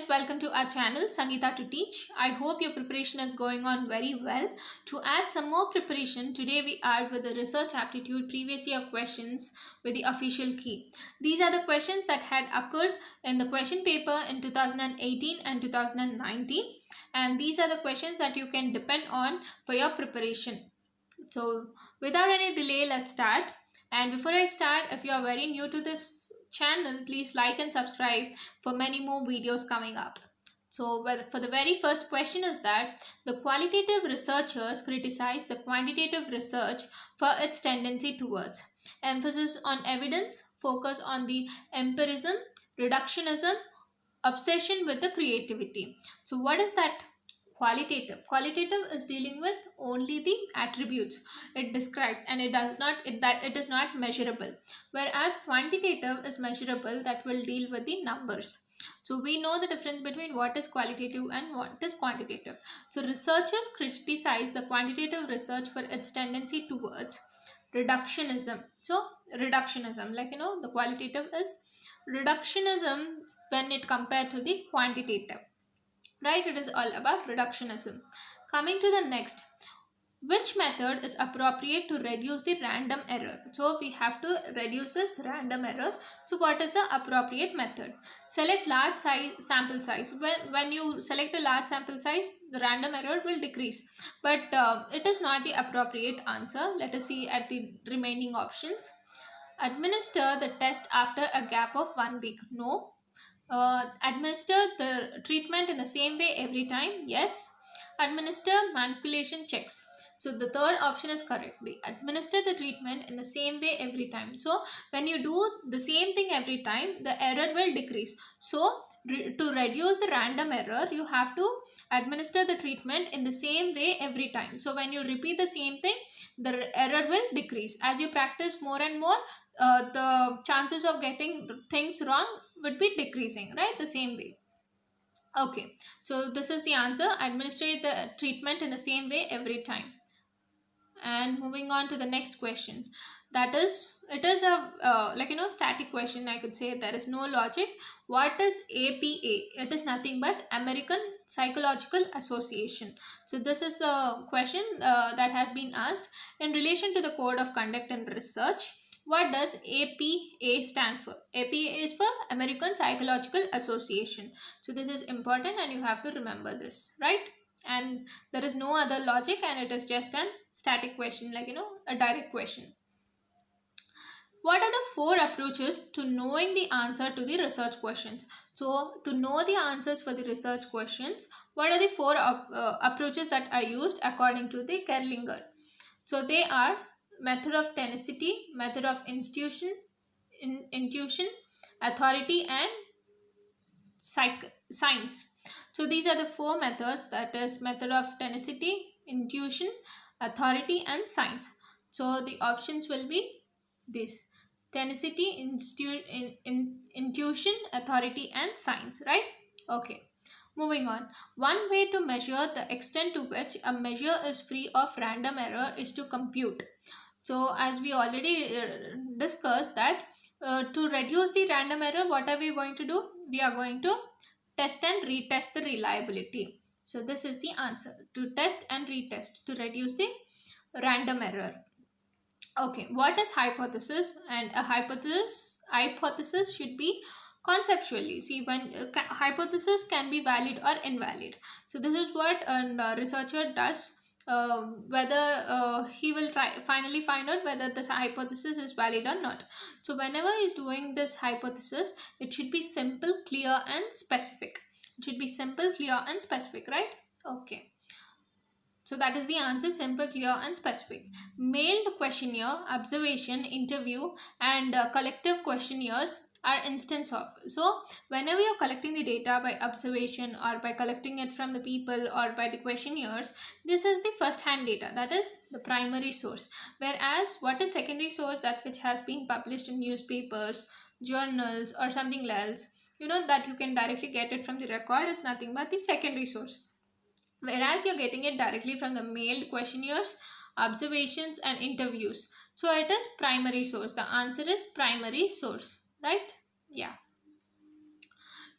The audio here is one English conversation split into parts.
welcome to our channel Sangeeta to Teach. I hope your preparation is going on very well. To add some more preparation, today we are with the Research Aptitude previous year questions with the official key. These are the questions that had occurred in the question paper in 2018 and 2019, and these are the questions that you can depend on for your preparation. So without any delay, let's start. And before I start, if you are very new to this channel, please like and subscribe for many more videos coming up. So for the very first question is that the qualitative researchers criticize the quantitative research for its tendency towards emphasis on evidence, focus on the empirism, reductionism, obsession with the creativity. So what is that? Qualitative is dealing with only the attributes it describes, and it is not measurable, whereas quantitative is measurable, that will deal with the numbers. So we know the difference between what is qualitative and what is quantitative. So researchers criticize the quantitative research for its tendency towards reductionism. So reductionism, the qualitative is reductionism when it compared to the quantitative. Right, it is all about reductionism. Coming to the next, which method is appropriate to reduce the random error? So we have to reduce this random error. So what is the appropriate method? Select large sample size. When you select a large sample size, the random error will decrease, but it is not the appropriate answer. Let us see at the remaining options. Administer the test after a gap of 1 week. No. Administer the treatment in the same way every time. Yes. Administer manipulation checks. So the third option is correct. They administer the treatment in the same way every time. So when you do the same thing every time, the error will decrease. So to reduce the random error, you have to administer the treatment in the same way every time. So when you repeat the same thing, the error will decrease. As you practice more and more, the chances of getting things wrong would be decreasing, right? The same way. Okay, so this is the answer. Administrate the treatment in the same way every time. And moving on to the next question, that is, it is a static question, I could say. There is no logic. What is APA? It is nothing but American Psychological Association. So this is the question that has been asked in relation to the code of conduct and research. What does APA stand for? APA is for American Psychological Association. So this is important and you have to remember this, right? And there is no other logic, and it is just a static question, a direct question. What are the 4 approaches to knowing the answer to the research questions? So to know the answers for the research questions, what are the 4 approaches that are used according to the Kerlinger? So they are method of tenacity, method of intuition, authority, and science. So these are the 4 methods, that is method of tenacity, intuition, authority, and science. So the options will be this: tenacity, intuition, authority, and science, right? Okay. Moving on. One way to measure the extent to which a measure is free of random error is to compute. So as we already discussed that to reduce the random error, what are we going to do? We are going to test and retest the reliability. So this is the answer: to test and retest to reduce the random error. Okay, what is hypothesis? And a hypothesis should be conceptually. See, when hypothesis can be valid or invalid. So this is what a researcher does. Whether he will finally find out whether this hypothesis is valid or not. So whenever he is doing this hypothesis, it should be simple, clear, and specific. It should be simple, clear, and specific, right? Okay. So that is the answer: simple, clear, and specific. Mailed questionnaire, observation, interview, and collective questionnaires are instance of. So whenever you're collecting the data by observation, or by collecting it from the people, or by the questionnaires, this is the first hand data, that is the primary source. Whereas what is secondary source? That which has been published in newspapers, journals, or something else, that you can directly get it from the record, is nothing but the secondary source. Whereas you're getting it directly from the mailed questionnaires, observations, and interviews. So it is primary source. The answer is primary source, right? Yeah.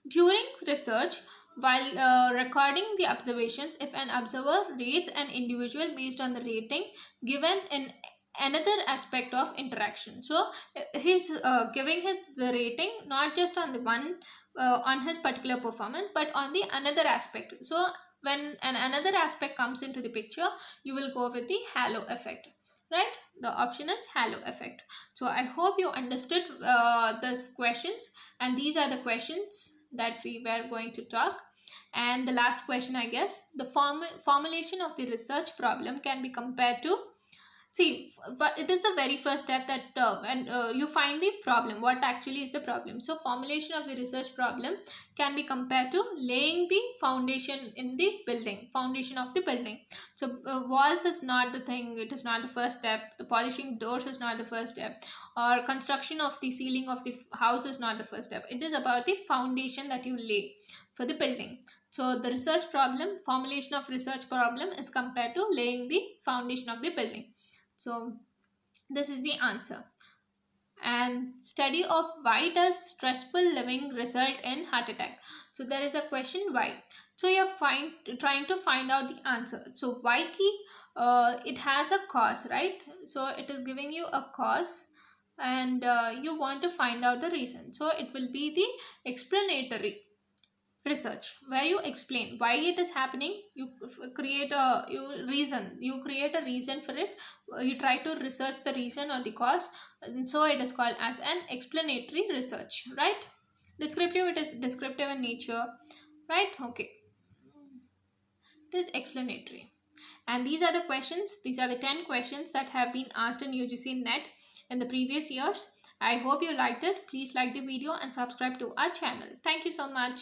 During research, while recording the observations, if an observer rates an individual based on the rating given in another aspect of interaction. So he's giving his the rating not just on the one on his particular performance, but on the another aspect. So when another aspect comes into the picture, you will go with the halo effect, right? The option is halo effect. So I hope you understood these questions, and these are the questions that we were going to talk. And the last question, I guess, the formulation of the research problem can be compared to, see, it is the very first step that when you find the problem, what actually is the problem. So formulation of the research problem can be compared to laying the foundation in the building, foundation of the building. So walls is not the thing, it is not the first step. The polishing doors is not the first step, or construction of the ceiling of the house is not the first step. It is about the foundation that you lay for the building. So the research problem, formulation of research problem is compared to laying the foundation of the building. So this is the answer. And study of why does stressful living result in heart attack. So there is a question why. So you are trying to find out the answer. So why key, it has a cause, right? So it is giving you a cause, and you want to find out the reason. So it will be the explanatory research, where you explain why it is happening. You create a reason for it. You try to research the reason or the cause, and so it is called as an explanatory research, right? Descriptive, it is descriptive in nature, right? Okay, it is explanatory. And these are the questions, these are the 10 questions that have been asked in UGC net in the previous years. I hope you liked it. Please like the video and subscribe to our channel. Thank you so much.